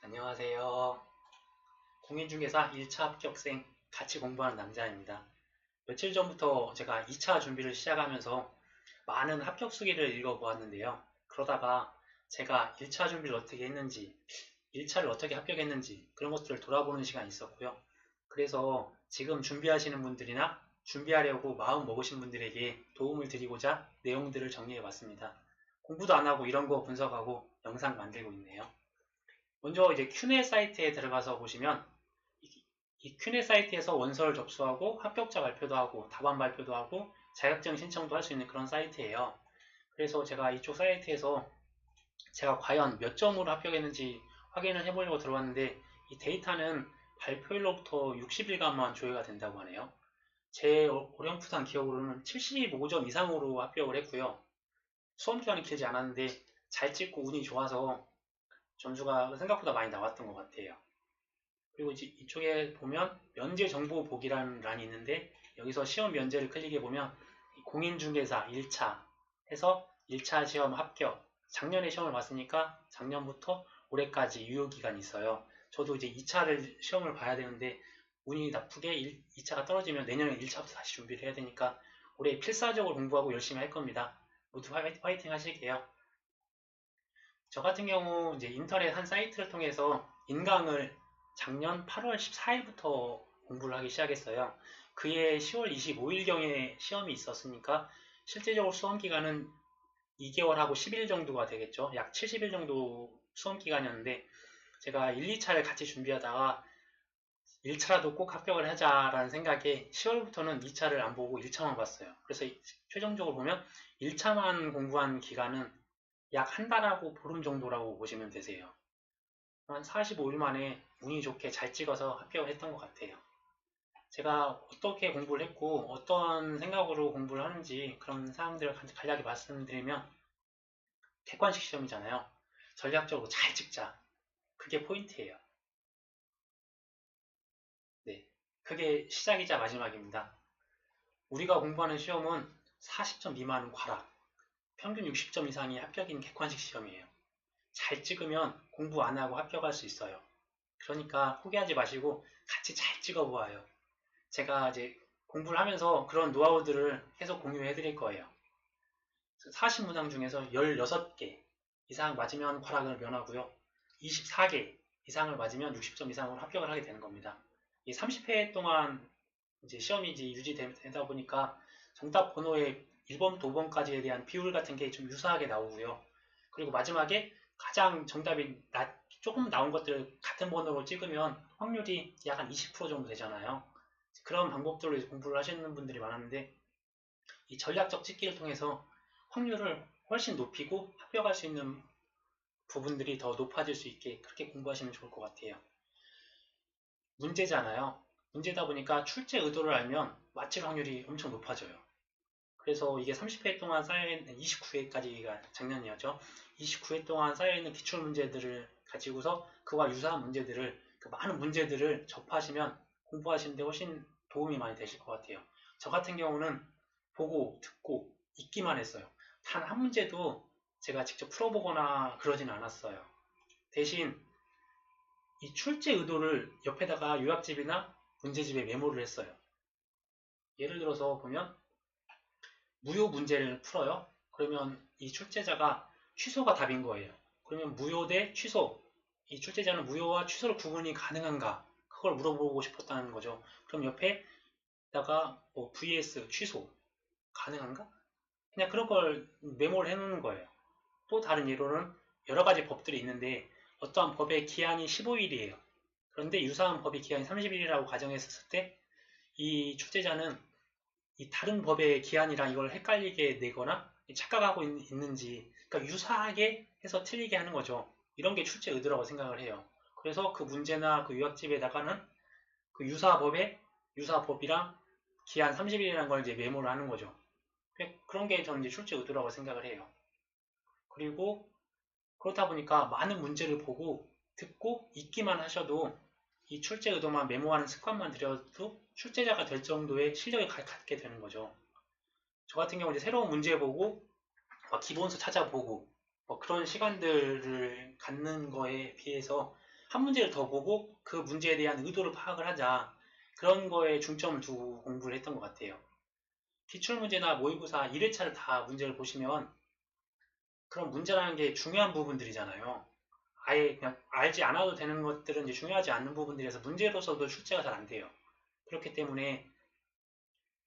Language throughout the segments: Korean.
안녕하세요. 공인중개사 1차 합격생 같이 공부하는 남자입니다. 며칠 전부터 제가 2차 준비를 시작하면서 많은 합격 수기를 읽어보았는데요. 그러다가 제가 1차 준비를 어떻게 했는지, 1차를 어떻게 합격했는지 그런 것들을 돌아보는 시간이 있었고요. 그래서 지금 준비하시는 분들이나 준비하려고 마음 먹으신 분들에게 도움을 드리고자 내용들을 정리해봤습니다. 공부도 안 하고 이런 거 분석하고 영상 만들고 있네요. 먼저 이제 큐넷 사이트에 들어가서 보시면 이 큐넷 사이트에서 원서를 접수하고 합격자 발표도 하고 답안 발표도 하고 자격증 신청도 할 수 있는 그런 사이트예요. 그래서 제가 이쪽 사이트에서 제가 과연 몇 점으로 합격했는지 확인을 해보려고 들어왔는데 이 데이터는 발표일로부터 60일간만 조회가 된다고 하네요. 제 어렴풋한 기억으로는 75점 이상으로 합격을 했고요. 수험 기간이 길지 않았는데 잘 찍고 운이 좋아서 점수가 생각보다 많이 나왔던 것 같아요. 그리고 이쪽에 보면 면제 정보 보기라는 란이 있는데 여기서 시험 면제를 클릭해 보면 공인중개사 1차 해서 1차 시험 합격 작년에 시험을 봤으니까 작년부터 올해까지 유효기간이 있어요. 저도 이제 2차를 시험을 봐야 되는데 운이 나쁘게 2차가 떨어지면 내년에 1차부터 다시 준비를 해야 되니까 올해 필사적으로 공부하고 열심히 할 겁니다. 모두 화이팅 하실게요. 저 같은 경우 이제 인터넷 한 사이트를 통해서 인강을 작년 8월 14일부터 공부를 하기 시작했어요. 그해 10월 25일경에 시험이 있었으니까 실제적으로 수험 기간은 2개월하고 10일 정도가 되겠죠. 약 70일 정도 수험 기간이었는데 제가 1, 2차를 같이 준비하다가 1차라도 꼭 합격을 하자라는 생각에 10월부터는 2차를 안 보고 1차만 봤어요. 그래서 최종적으로 보면 1차만 공부한 기간은 약 한 달하고 보름 정도라고 보시면 되세요. 한 45일 만에 운이 좋게 잘 찍어서 합격을 했던 것 같아요. 제가 어떻게 공부를 했고 어떤 생각으로 공부를 하는지 그런 사항들을 간략히 말씀드리면 객관식 시험이잖아요. 전략적으로 잘 찍자. 그게 포인트예요. 네. 그게 시작이자 마지막입니다. 우리가 공부하는 시험은 40점 미만은 과락, 평균 60점 이상이 합격인 객관식 시험이에요. 잘 찍으면 공부 안 하고 합격할 수 있어요. 그러니까 포기하지 마시고 같이 잘 찍어보아요. 제가 이제 공부를 하면서 그런 노하우들을 계속 공유해 드릴 거예요. 40문항 중에서 16개 이상 맞으면 과락을 면하고요. 24개 이상을 맞으면 60점 이상으로 합격을 하게 되는 겁니다. 이 30회 동안 이제 시험이 이제 유지되다 보니까 정답 번호의 1번부터 5번까지에 대한 비율 같은 게 좀 유사하게 나오고요. 그리고 마지막에 가장 정답이 조금 나온 것들을 같은 번호로 찍으면 확률이 약 한 20% 정도 되잖아요. 그런 방법들로 공부를 하시는 분들이 많았는데 이 전략적 찍기를 통해서 확률을 훨씬 높이고 합격할 수 있는 부분들이 더 높아질 수 있게 그렇게 공부하시면 좋을 것 같아요. 문제잖아요. 문제다 보니까 출제 의도를 알면 맞힐 확률이 엄청 높아져요. 그래서 이게 30회 동안 쌓여있는 29회까지가 작년이었죠. 29회 동안 쌓여있는 기출문제들을 가지고서 그와 유사한 문제들을 그 많은 문제들을 접하시면 공부하시는데 훨씬 도움이 많이 되실 것 같아요. 저 같은 경우는 보고 듣고 읽기만 했어요. 단 한 문제도 제가 직접 풀어보거나 그러진 않았어요. 대신 이 출제 의도를 옆에다가 요약집이나 문제집에 메모를 했어요. 예를 들어서 보면 무효 문제를 풀어요. 그러면 이 출제자가 취소가 답인 거예요. 그러면 무효 대 취소. 이 출제자는 무효와 취소를 구분이 가능한가? 그걸 물어보고 싶었다는 거죠. 그럼 옆에다가 뭐 vs 취소 가능한가? 그냥 그런 걸 메모를 해놓는 거예요. 또 다른 예로는 여러 가지 법들이 있는데 어떠한 법의 기한이 15일이에요. 그런데 유사한 법의 기한이 30일이라고 가정했을 때 이 출제자는 이 다른 법의 기한이랑 이걸 헷갈리게 내거나 착각하고 있는지 그러니까 유사하게 해서 틀리게 하는 거죠. 이런 게 출제 의도라고 생각을 해요. 그래서 그 문제나 그 요약집에다가는 그 유사법이랑 기한 30일이라는 걸 이제 메모를 하는 거죠. 그런 게 저는 이제 출제 의도라고 생각을 해요. 그리고 그렇다 보니까 많은 문제를 보고 듣고 읽기만 하셔도 이 출제 의도만 메모하는 습관만 들여도 출제자가 될 정도의 실력을 갖게 되는 거죠. 저 같은 경우 이제 새로운 문제 보고 기본서 찾아보고 그런 시간들을 갖는 거에 비해서 한 문제를 더 보고 그 문제에 대한 의도를 파악을 하자. 그런 거에 중점을 두고 공부를 했던 것 같아요. 기출문제나 모의고사 1회차를 다 문제를 보시면 그런 문제라는 게 중요한 부분들이잖아요. 아예 그냥 알지 않아도 되는 것들은 이제 중요하지 않는 부분들이라서 문제로서도 출제가 잘 안 돼요. 그렇기 때문에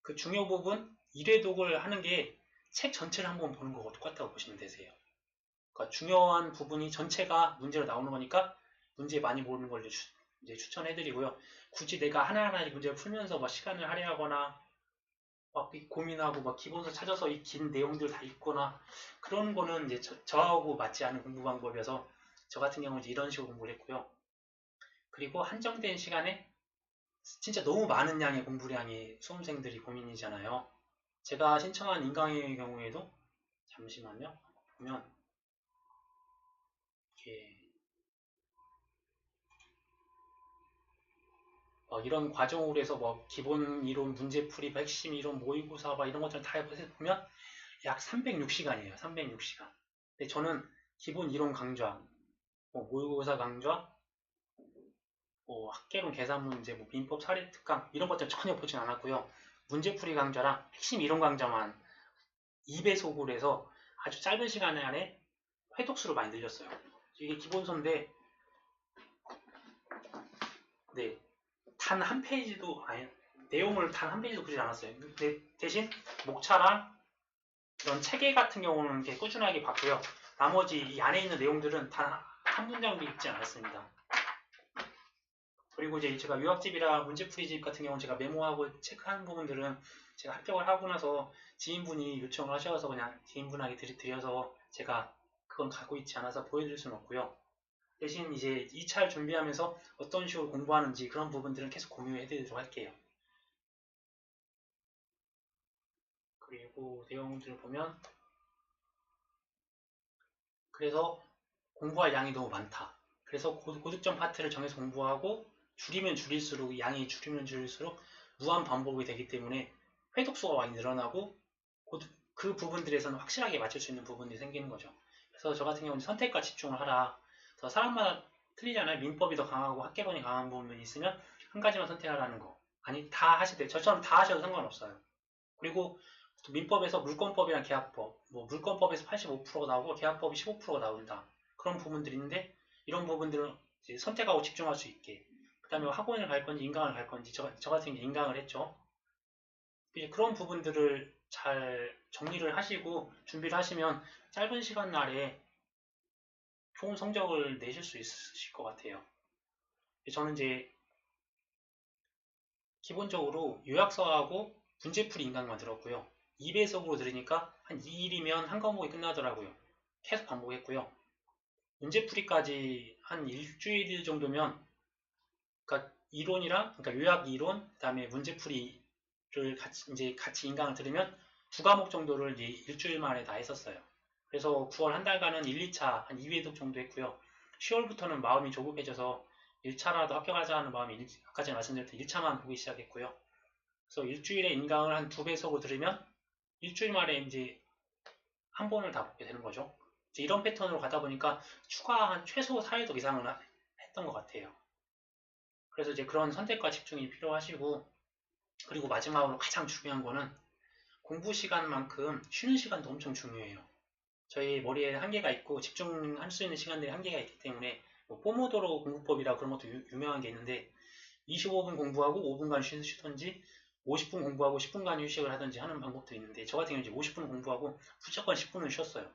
그 중요 부분 1회 독을 하는 게 책 전체를 한번 보는 거하고 똑같다고 보시면 되세요. 그러니까 중요한 부분이 전체가 문제로 나오는 거니까 문제 많이 보는 걸 이제 추천해드리고요. 굳이 내가 하나하나 문제를 풀면서 막 시간을 할애하거나 막 고민하고 막 기본서 찾아서 이 긴 내용들 다 읽거나 그런 거는 이제 저하고 맞지 않은 공부 방법이어서 저 같은 경우는 이제 이런 식으로 공부를 했고요. 그리고 한정된 시간에 진짜 너무 많은 양의 공부량이 수험생들이 고민이잖아요. 제가 신청한 인강의 경우에도 잠시만요. 보면 이렇게 이런 과정으로 해서 뭐 기본 이론, 문제풀이, 핵심 이론, 모의고사 막 이런 것들 다 보면 약 306시간이에요. 306시간. 근데 저는 기본 이론 강좌, 모의고사 강좌, 학계론 계산 문제, 민법 사례 특강 이런 것들 전혀 보진 않았고요. 문제풀이 강좌랑 핵심 이론 강좌만 2배속으로 해서 아주 짧은 시간 안에 회독수를 많이 늘렸어요. 이게 기본서인데, 네, 단 한 페이지도, 아니, 내용을 단 한 페이지도 보지 않았어요. 대신 목차랑 이런 체계 같은 경우는 이렇게 꾸준하게 봤고요. 나머지 이 안에 있는 내용들은 단 한 문장도 읽지 않았습니다. 그리고 이제 제가 유학집이라 문제풀이집 같은 경우는 제가 메모하고 체크하는 부분들은 제가 합격을 하고 나서 지인분이 요청을 하셔서 그냥 지인분에게 드려서 제가 그건 갖고 있지 않아서 보여드릴 수는 없고요. 대신 이제 2차를 준비하면서 어떤 식으로 공부하는지 그런 부분들은 계속 공유해드리도록 할게요. 그리고 내용들을 보면 그래서 공부할 양이 너무 많다. 그래서 고득점 파트를 정해서 공부하고 줄이면 줄일수록 양이 줄이면 줄일수록 무한 반복이 되기 때문에 회독수가 많이 늘어나고 그 부분들에서는 확실하게 맞출 수 있는 부분이 생기는 거죠. 그래서 저 같은 경우는 선택과 집중을 하라. 그래서 사람마다 틀리잖아요. 민법이 더 강하고 학계론이 강한 부분이 있으면 한 가지만 선택하라는 거. 아니 다 하셔도 돼요. 저처럼 다 하셔도 상관없어요. 그리고 민법에서 물권법이랑 계약법, 물권법에서 85%가 나오고 계약법이 15%가 나온다. 그런 부분들이 있는데 이런 부분들을 선택하고 집중할 수 있게. 그 다음에 학원을 갈 건지 인강을 갈 건지 저 같은 경우 인강을 했죠. 이제 그런 부분들을 잘 정리를 하시고 준비를 하시면 짧은 시간 내에 좋은 성적을 내실 수 있으실 것 같아요. 저는 이제 기본적으로 요약서하고 문제풀이 인강만 들었고요. 2배속으로 들으니까 한 2일이면 한 과목이 끝나더라고요. 계속 반복했고요. 문제풀이까지 한 일주일 정도면, 그러니까 이론이랑, 그러니까 요약 이론, 그 다음에 문제풀이를 같이 인강을 들으면 두 과목 정도를 이제 일주일 만에 다 했었어요. 그래서 9월 한 달간은 1, 2차 한 2회독 정도 했고요. 10월부터는 마음이 조급해져서 1차라도 합격하자는 마음이 아까 전에 말씀드렸던 1차만 보기 시작했고요. 그래서 일주일에 인강을 한 2배속으로 들으면 일주일 만에 이제 한 번을 다 보게 되는 거죠. 이제 이런 패턴으로 가다 보니까 추가 한 최소 4회독 이상은 했던 것 같아요. 그래서 이제 그런 선택과 집중이 필요하시고, 그리고 마지막으로 가장 중요한 거는 공부 시간만큼 쉬는 시간도 엄청 중요해요. 저희 머리에 한계가 있고 집중할 수 있는 시간들이 한계가 있기 때문에 포모도로 공부법이라 그런 것도 유명한 게 있는데 25분 공부하고 5분간 쉬든지 50분 공부하고 10분간 휴식을 하든지 하는 방법도 있는데 저 같은 경우는 이제 50분 공부하고 무조건 10분을 쉬었어요.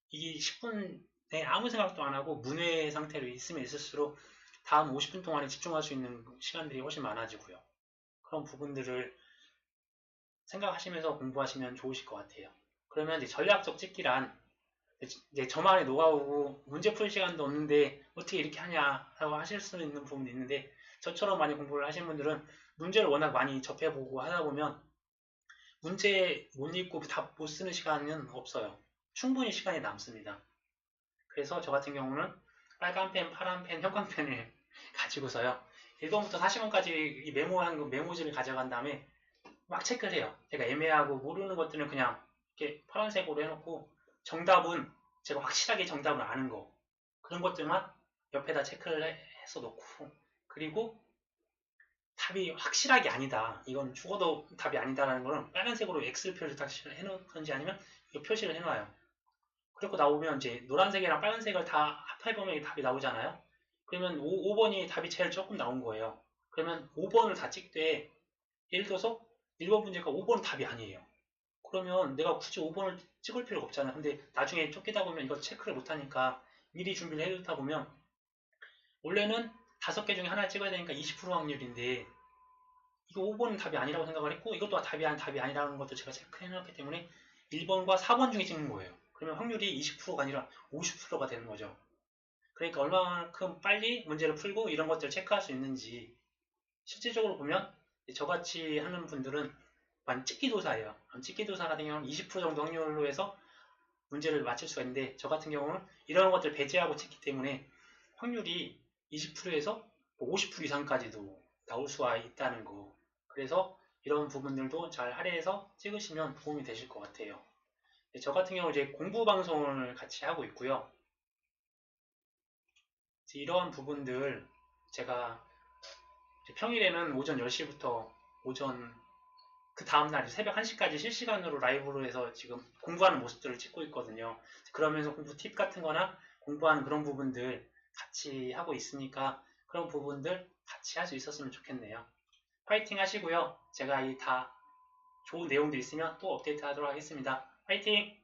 이게 10분에 아무 생각도 안 하고 문외 상태로 있으면 있을수록 다음 50분 동안에 집중할 수 있는 시간들이 훨씬 많아지고요. 그런 부분들을 생각하시면서 공부하시면 좋으실 것 같아요. 그러면 이제 전략적 찍기란 이제 저만의 노하우고 문제 풀 시간도 없는데 어떻게 이렇게 하냐라고 하실 수 있는 부분도 있는데 저처럼 많이 공부를 하신 분들은 문제를 워낙 많이 접해보고 하다 보면 문제 못 읽고 답 못 쓰는 시간은 없어요. 충분히 시간이 남습니다. 그래서 저 같은 경우는 빨간 펜, 파란 펜, 형광펜을 가지고서요. 1번부터 40번까지 메모한 거 메모지를 가져간 다음에 막 체크를 해요. 제가 애매하고 모르는 것들은 그냥 이렇게 파란색으로 해놓고 정답은 제가 확실하게 정답을 아는 거 그런 것들만 옆에다 체크를 해서 놓고, 그리고 답이 확실하게 아니다. 이건 죽어도 답이 아니다라는 거는 빨간색으로 X 표시를 딱 해놓든지 아니면 이거 표시를 해놔요. 그리고 나오면 이제 노란색이랑 빨간색을 다 합해보면 답이 나오잖아요. 그러면 5번이 답이 제일 조금 나온 거예요. 그러면 5번을 다 찍되, 예를 들어서 1번 문제가 5번 답이 아니에요. 그러면 내가 굳이 5번을 찍을 필요가 없잖아. 근데 나중에 쫓기다 보면 이거 체크를 못하니까 미리 준비를 해두다 보면, 원래는 5개 중에 하나 찍어야 되니까 20% 확률인데, 이거 5번은 답이 아니라고 생각을 했고, 이것도 답이 아니라는 것도 제가 체크해놨기 때문에 1번과 4번 중에 찍는 거예요. 그러면 확률이 20%가 아니라 50%가 되는 거죠. 그러니까 얼마만큼 빨리 문제를 풀고 이런 것들을 체크할 수 있는지, 실질적으로 보면 저같이 하는 분들은 찍기도사예요. 찍기도사 같은 경우는 20% 정도 확률로 해서 문제를 맞출 수가 있는데, 저 같은 경우는 이런 것들 배제하고 찍기 때문에 확률이 20%에서 50% 이상까지도 나올 수가 있다는 거. 그래서 이런 부분들도 잘 할애해서 찍으시면 도움이 되실 것 같아요. 저 같은 경우 이제 공부 방송을 같이 하고 있고요. 이러한 부분들 제가 평일에는 오전 10시부터 오전 그 다음날 새벽 1시까지 실시간으로 라이브로 해서 지금 공부하는 모습들을 찍고 있거든요. 그러면서 공부 팁 같은 거나 공부하는 그런 부분들 같이 하고 있으니까 그런 부분들 같이 할 수 있었으면 좋겠네요. 파이팅 하시고요. 제가 이 다 좋은 내용들 있으면 또 업데이트 하도록 하겠습니다. 파이팅!